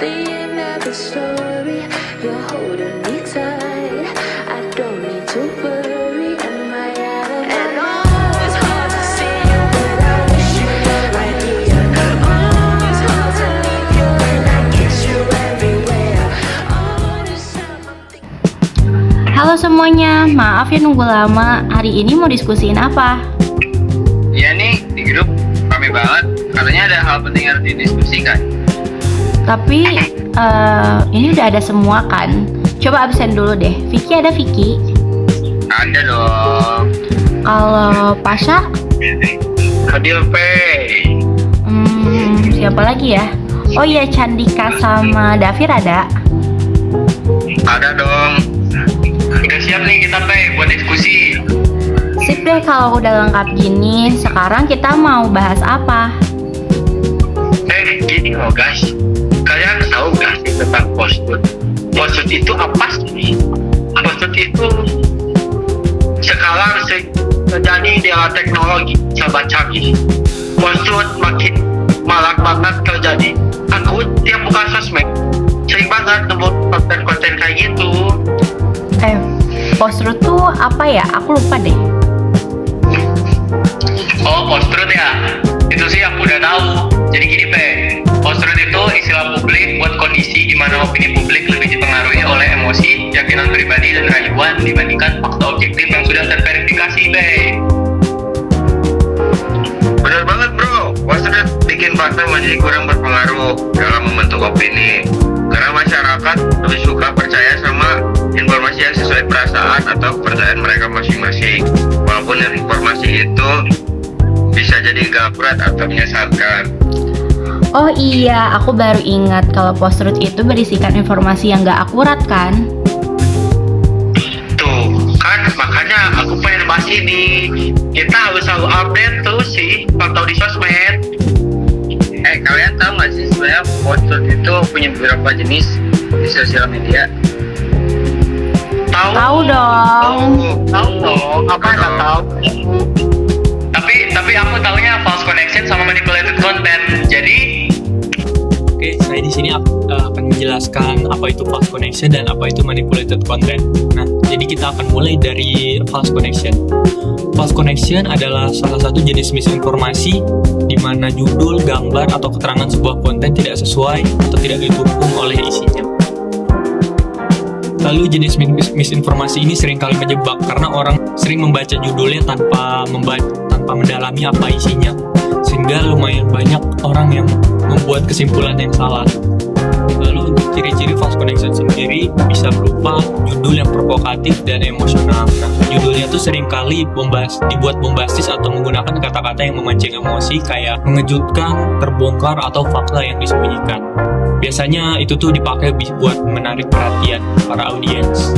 the end of the story. You're holding me tight. I don't need to worry. Am I out of my mind? It's hard to see you, but I wish you were right here. Oh, it's hard to leave you and I kiss you everywhere. Oh, this time I'm thinking. Halo semuanya, maaf ya nunggu lama. Hari ini mau diskusiin apa? Iya nih, di grup rame banget. Katanya ada hal penting yang harus didiskusikan. Tapi ini udah ada semua kan? Coba absen dulu deh. Vicky ada Vicky? Ada dong. Kalau Pasha? Adil P. Siapa lagi ya? Oh iya, Chandika sama Davir ada? Ada dong. Udah siap nih kita P buat diskusi. Sip deh kalau udah lengkap gini. Sekarang kita mau bahas apa? Gini loh guys. Kalian tahu gak sih tentang post-truth? Post-truth itu apa sih? Post-truth itu sekarang terjadi di era teknologi serba canggih. Post-truth makin marak banget terjadi. Aku tiap buka sosmed sering banget nemu konten-konten kayak gitu. Post-truth tuh apa ya? Aku lupa deh. Oh, post-truth ya? Itu sih aku udah tahu. Jadi gini, Pe. Post-truth itu istilah publik buat kondisi di mana opini publik lebih dipengaruhi oleh emosi, keyakinan pribadi, dan rayuan dibandingkan fakta objektif yang sudah terverifikasi, Pe. Bener banget, bro. Post-truth bikin fakta masih kurang berpengaruh dalam membentuk opini. Karena masyarakat lebih suka percaya sama informasi yang sesuai perasaan atau kepercayaan mereka masing-masing. Walaupun informasi itu bisa jadi gak akurat atau menyesatkan. Oh iya, aku baru ingat kalau post-truth itu berisikan informasi yang gak akurat kan? Tuh, kan makanya aku pengen bahas ini. Kita harus selalu update tuh sih pantau di sosmed. Kalian tahu gak sih sebenarnya post-truth itu punya beberapa jenis di sosial media? Tahu dong. Tahu dong. Apa nggak tahu? Tapi aku taunya false connection sama manipulated content. Jadi Oke, saya di sini akan menjelaskan apa itu false connection dan apa itu manipulated content. Nah, jadi kita akan mulai dari false connection. False connection adalah salah satu jenis misinformasi di mana judul, gambar, atau keterangan sebuah konten tidak sesuai atau tidak didukung oleh isinya. Lalu jenis misinformasi ini seringkali menjebak karena orang sering membaca judulnya tanpa mendalami apa isinya, sehingga lumayan banyak orang yang membuat kesimpulan yang salah. Lalu untuk ciri-ciri false connection sendiri bisa berupa judul yang provokatif dan emosional. Nah, judulnya tuh seringkali dibuat bombastis atau menggunakan kata-kata yang memancing emosi kayak mengejutkan, terbongkar, atau fakta yang disembunyikan. Biasanya itu tuh dipakai buat menarik perhatian para audiens.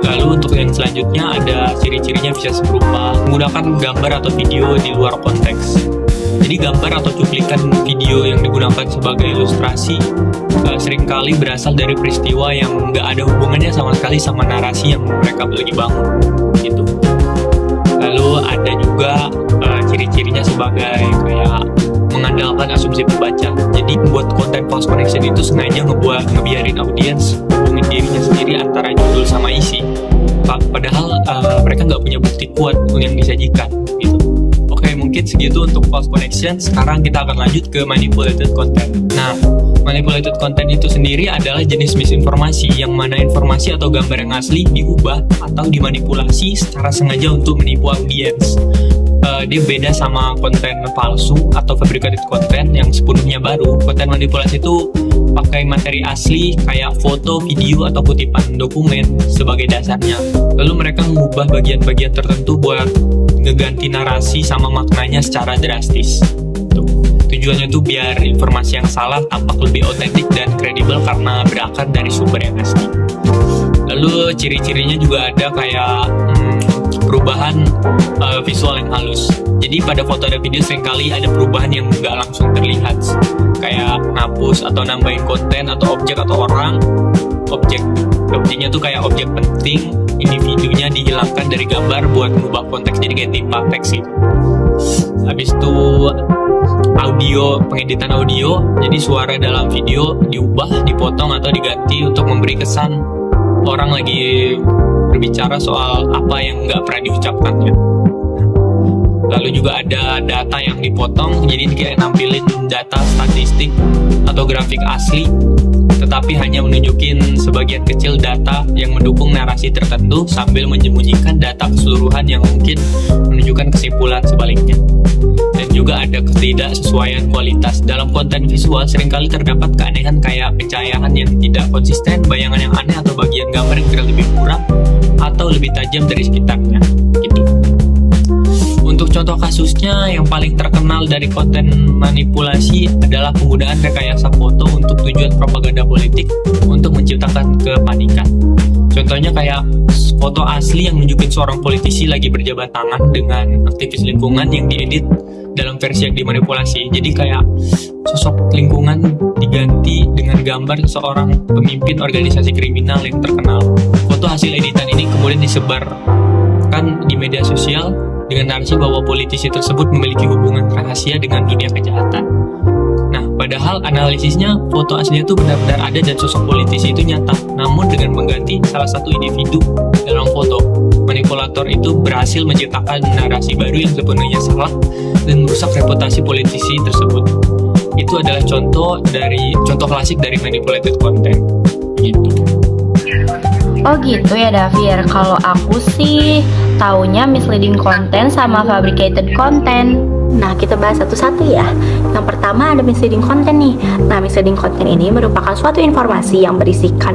Lalu untuk yang selanjutnya ada ciri-cirinya bisa berupa menggunakan gambar atau video di luar konteks. Jadi gambar atau cuplikan video yang digunakan sebagai ilustrasi seringkali berasal dari peristiwa yang nggak ada hubungannya sama sekali sama narasi yang mereka lagi bangun gitu. Lalu ada juga ciri-cirinya sebagai kayak mengandalkan asumsi pembaca. Jadi membuat konten false connection itu sengaja ngebiarin audiens hubungin dirinya sendiri antara judul sama isi. Padahal mereka nggak punya bukti kuat yang disajikan gitu. Oke, mungkin segitu untuk false connection. Sekarang kita akan lanjut ke manipulated content. Nah, manipulated content itu sendiri adalah jenis misinformasi yang mana informasi atau gambar yang asli diubah atau dimanipulasi secara sengaja untuk menipu audiens. Dia beda sama konten palsu atau fabricated content yang sepenuhnya baru. Konten manipulasi itu pakai materi asli kayak foto, video, atau kutipan dokumen sebagai dasarnya. Lalu mereka mengubah bagian-bagian tertentu buat ngeganti narasi sama maknanya secara drastis. Tujuannya tuh biar informasi yang salah tampak lebih otentik dan kredibel karena berakar dari sumber yang asli. Lalu ciri-cirinya juga ada kayak perubahan visual yang halus. Jadi pada foto dan video seringkali ada perubahan yang nggak langsung terlihat, kayak ngapus atau nambahin konten atau objek atau orang. Objeknya tuh kayak objek penting, individunya dihilangkan dari gambar buat mengubah konteks jadi kayak timpa teks gitu. Habis itu pengeditan audio, jadi suara dalam video diubah, dipotong atau diganti untuk memberi kesan orang lagi berbicara soal apa yang nggak pernah diucapkannya. Lalu juga ada data yang dipotong, jadi kayak nampilin data statistik atau grafik asli, tetapi hanya menunjukin sebagian kecil data yang mendukung narasi tertentu sambil menyembunyikan data keseluruhan yang mungkin menunjukkan kesimpulan sebaliknya. Dan juga ada ketidaksesuaian kualitas. Dalam konten visual seringkali terdapat keanehan kayak pencahayaan yang tidak konsisten, bayangan yang aneh, atau bagian gambar yang kira lebih kurang atau lebih tajam dari sekitarnya gitu. Untuk contoh kasusnya yang paling terkenal dari konten manipulasi adalah penggunaan rekayasa foto untuk tujuan propaganda politik untuk menciptakan kepanikan. Contohnya kayak foto asli yang nunjukin seorang politisi lagi berjabat tangan dengan aktivis lingkungan yang diedit dalam versi yang dimanipulasi. Jadi kayak sosok lingkungan diganti dengan gambar seorang pemimpin organisasi kriminal yang terkenal. Foto hasil editan ini kemudian disebarkan di media sosial dengan narasi bahwa politisi tersebut memiliki hubungan rahasia dengan dunia kejahatan. Nah, padahal analisisnya foto aslinya itu benar-benar ada dan sosok politisi itu nyata. Namun dengan mengganti salah satu individu dalam foto, manipulator itu berhasil menciptakan narasi baru yang sepenuhnya salah dan merusak reputasi politisi tersebut. Itu adalah contoh klasik dari manipulated content. Gitu. Oh gitu ya Davir, kalau aku sih taunya misleading content sama fabricated content. Nah, kita bahas satu-satu ya. Yang pertama ada misleading content nih. Nah, misleading content ini merupakan suatu informasi yang berisikan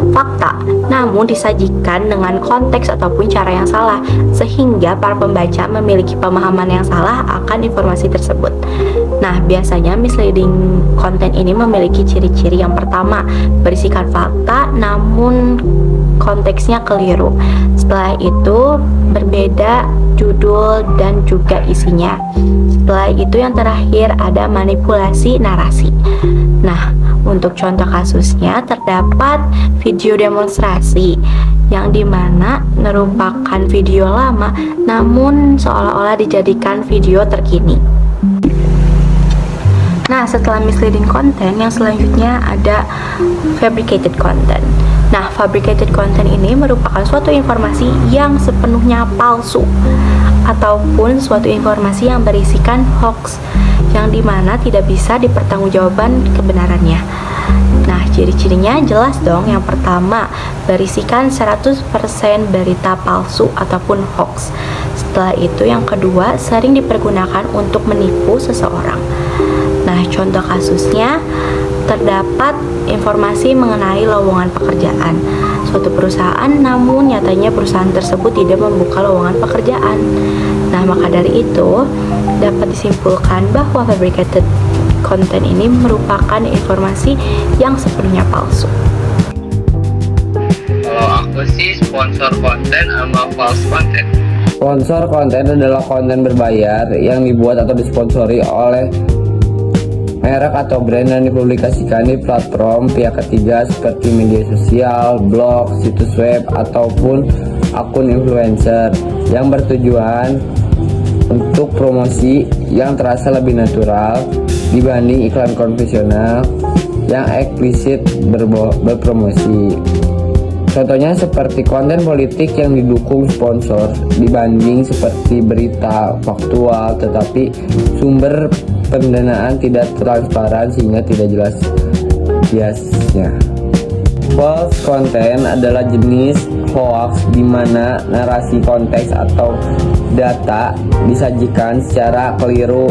fakta, namun disajikan dengan konteks ataupun cara yang salah, sehingga para pembaca memiliki pemahaman yang salah akan informasi tersebut. Nah, biasanya misleading content ini memiliki ciri-ciri yang pertama, berisikan fakta namun konteksnya keliru. Setelah itu berbeda judul dan juga isinya. Setelah itu yang terakhir ada manipulasi narasi. Nah, untuk contoh kasusnya terdapat video demonstrasi yang dimana merupakan video lama namun seolah-olah dijadikan video terkini. Nah, setelah misleading content, yang selanjutnya ada fabricated content. Nah, fabricated content ini merupakan suatu informasi yang sepenuhnya palsu ataupun suatu informasi yang berisikan hoax yang dimana tidak bisa dipertanggungjawabkan kebenarannya. Nah, ciri-cirinya jelas dong. Yang pertama, berisikan 100% berita palsu ataupun hoax. Setelah itu yang kedua, sering dipergunakan untuk menipu seseorang. Nah, contoh kasusnya terdapat informasi mengenai lowongan pekerjaan suatu perusahaan, namun nyatanya perusahaan tersebut tidak membuka lowongan pekerjaan. Nah, maka dari itu dapat disimpulkan bahwa fabricated content ini merupakan informasi yang sepenuhnya palsu. Kalau aku sih sponsor konten sama false content. Sponsor konten adalah konten berbayar yang dibuat atau disponsori oleh merek atau brand yang dipublikasikan di platform pihak ketiga seperti media sosial, blog, situs web, ataupun akun influencer yang bertujuan untuk promosi yang terasa lebih natural dibanding iklan konvensional yang eksplisit berpromosi. Contohnya seperti konten politik yang didukung sponsor dibanding seperti berita faktual tetapi sumber pendanaan tidak transparan sehingga tidak jelas biasnya. False content adalah jenis hoax di mana narasi konteks atau data disajikan secara keliru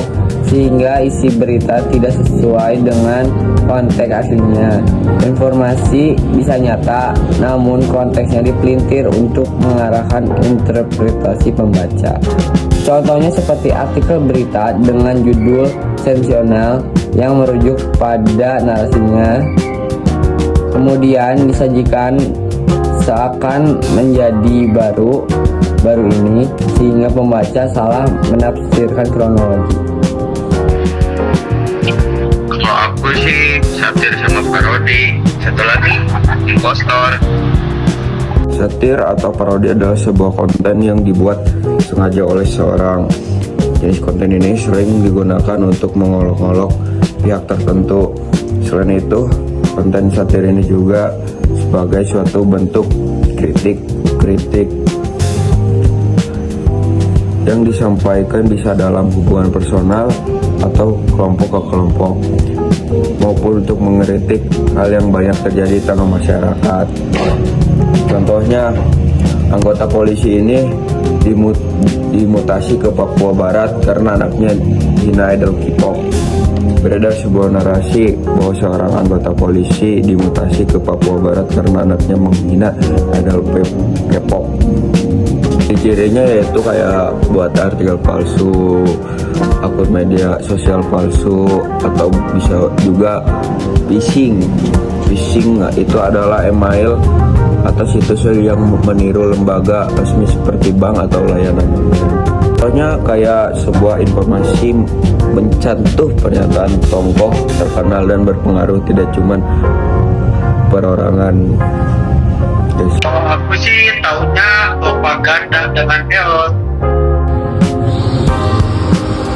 sehingga isi berita tidak sesuai dengan konteks aslinya. Informasi bisa nyata namun konteksnya dipelintir untuk mengarahkan interpretasi pembaca. Contohnya seperti artikel berita dengan judul sensasional yang merujuk pada narasinya kemudian disajikan seakan menjadi baru ini sehingga pembaca salah menafsirkan kronologi. Kalau aku sih satir sama parodi. Satu lagi impostor. Satir atau parodi adalah sebuah konten yang dibuat sengaja oleh seorang Jenis konten ini sering digunakan untuk mengolok-olok pihak tertentu. Selain itu, konten satir ini juga sebagai suatu bentuk kritik yang disampaikan bisa dalam hubungan personal atau kelompok ke kelompok, maupun untuk mengkritik hal yang banyak terjadi di tengah masyarakat. Contohnya, anggota polisi ini dimutasi ke Papua Barat karena anaknya hina idol K-pop. Beredar sebuah narasi bahwa seorang anggota polisi dimutasi ke Papua Barat karena anaknya menghina idol K-pop. Cirinya yaitu kayak buat artikel palsu, akun media sosial palsu, atau bisa juga phishing. Phishing itu adalah email atau situs yang meniru lembaga resmi seperti bank atau layanan online. Contohnya kayak sebuah informasi mencantum pernyataan tokoh terkenal dan berpengaruh, tidak cuman perorangan. Kalau aku sih taunya propaganda dengan elot.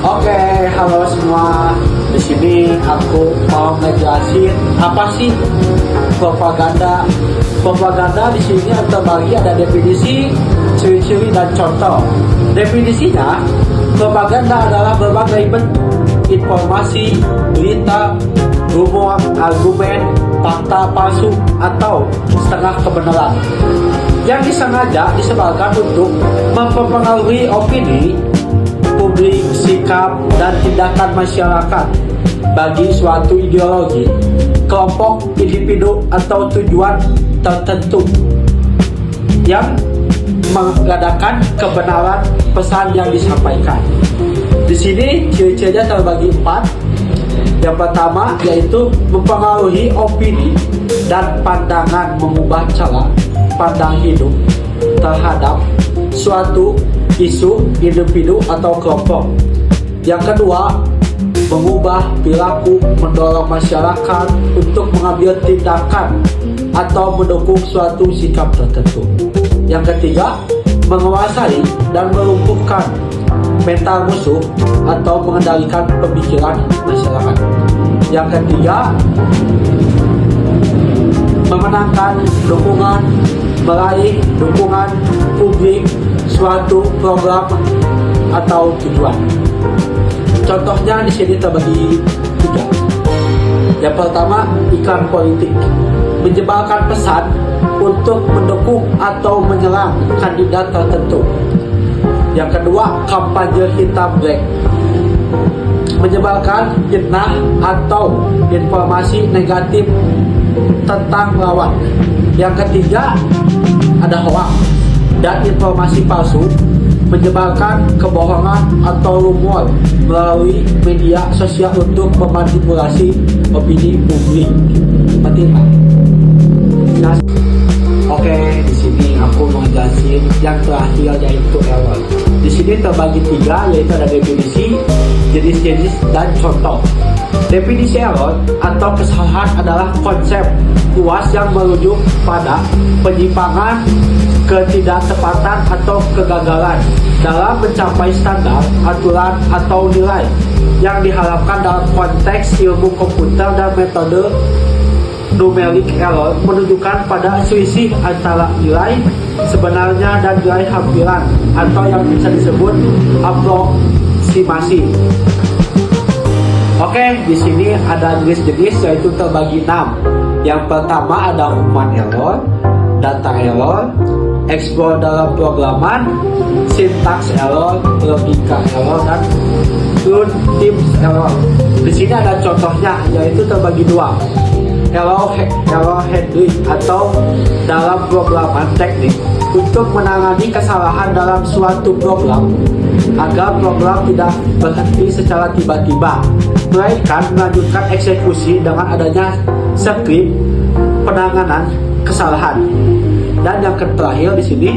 Oke, halo semua. Di sini aku mau ngejelasin apa sih propaganda. Propaganda di sini terbagi ada definisi, ciri-ciri dan contoh. Definisinya, propaganda adalah berbagai bentuk informasi, berita, rumor, argumen, fakta palsu atau setengah kebenaran yang disengaja disebarkan untuk mempengaruhi opini publik, sikap, dan tindakan masyarakat bagi suatu ideologi, kelompok, individu, atau tujuan tertentu yang mengadakan kebenaran pesan yang disampaikan. Di sini ciri-cirinya terbagi 4. Yang pertama yaitu mempengaruhi opini dan pandangan, mengubah cara pandang hidup terhadap suatu isu, individu, atau kelompok. Yang kedua, mengubah perilaku, mendorong masyarakat untuk mengambil tindakan atau mendukung suatu sikap tertentu. Yang ketiga, menguasai dan melumpuhkan mental musuh atau mengendalikan pemikiran masyarakat. Yang ketiga, memenangkan dukungan, meraih dukungan publik suatu program atau tujuan. Contohnya di sini terbagi 3. Yang pertama, iklan politik, menyebarkan pesan untuk mendukung atau menyerang kandidat tertentu. Yang kedua, kampanye hitam black, menyebarkan fitnah atau informasi negatif tentang lawan. Yang ketiga, ada hoax dan informasi palsu, menyebarkan kebohongan atau rumor melalui media sosial untuk memanipulasi opini publik. Oke, di sini aku mau jelasin yang terakhir yaitu error. Di sini terbagi 3, yaitu ada definisi, jenis-jenis, dan contoh. Definisi error atau kesalahan adalah konsep luas yang merujuk pada penyimpangan, ketidaktepatan, atau kegagalan dalam mencapai standar, aturan, atau nilai yang diharapkan dalam konteks ilmu komputer dan metode numeric error menunjukkan pada selisih antara nilai sebenarnya dan nilai hampiran atau yang bisa disebut aproksimasi. Oke, di sini ada jenis-jenis yaitu terbagi 6. Yang pertama ada human error, data error, explore dalam programan, syntax error, logika error, dan runtime error. Di sini ada contohnya yaitu terbagi 2. Error handling atau dalam programan teknik untuk menangani kesalahan dalam suatu program agar program tidak berhenti secara tiba-tiba, melainkan melanjutkan eksekusi dengan adanya skrip penanganan kesalahan. Dan yang terakhir di sini,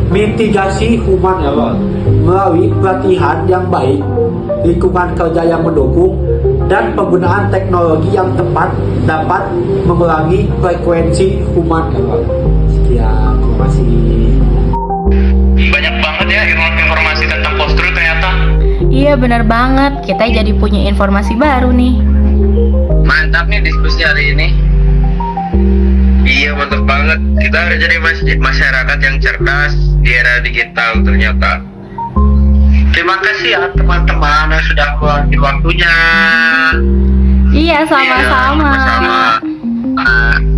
mitigasi human error melalui pelatihan yang baik, lingkungan kerja yang mendukung, dan penggunaan teknologi yang tepat dapat mengurangi frekuensi human error. Sekian, terima kasih. Banyak banget ya informasi tentang postur ternyata. Iya bener banget, kita jadi punya informasi baru nih. Mantap nih diskusi hari ini. Iya mantap banget. Kita harus jadi masyarakat yang cerdas di era digital ternyata. Terima kasih ya teman-teman yang sudah meluangkan waktunya. Iya sama-sama. Iya, sama-sama.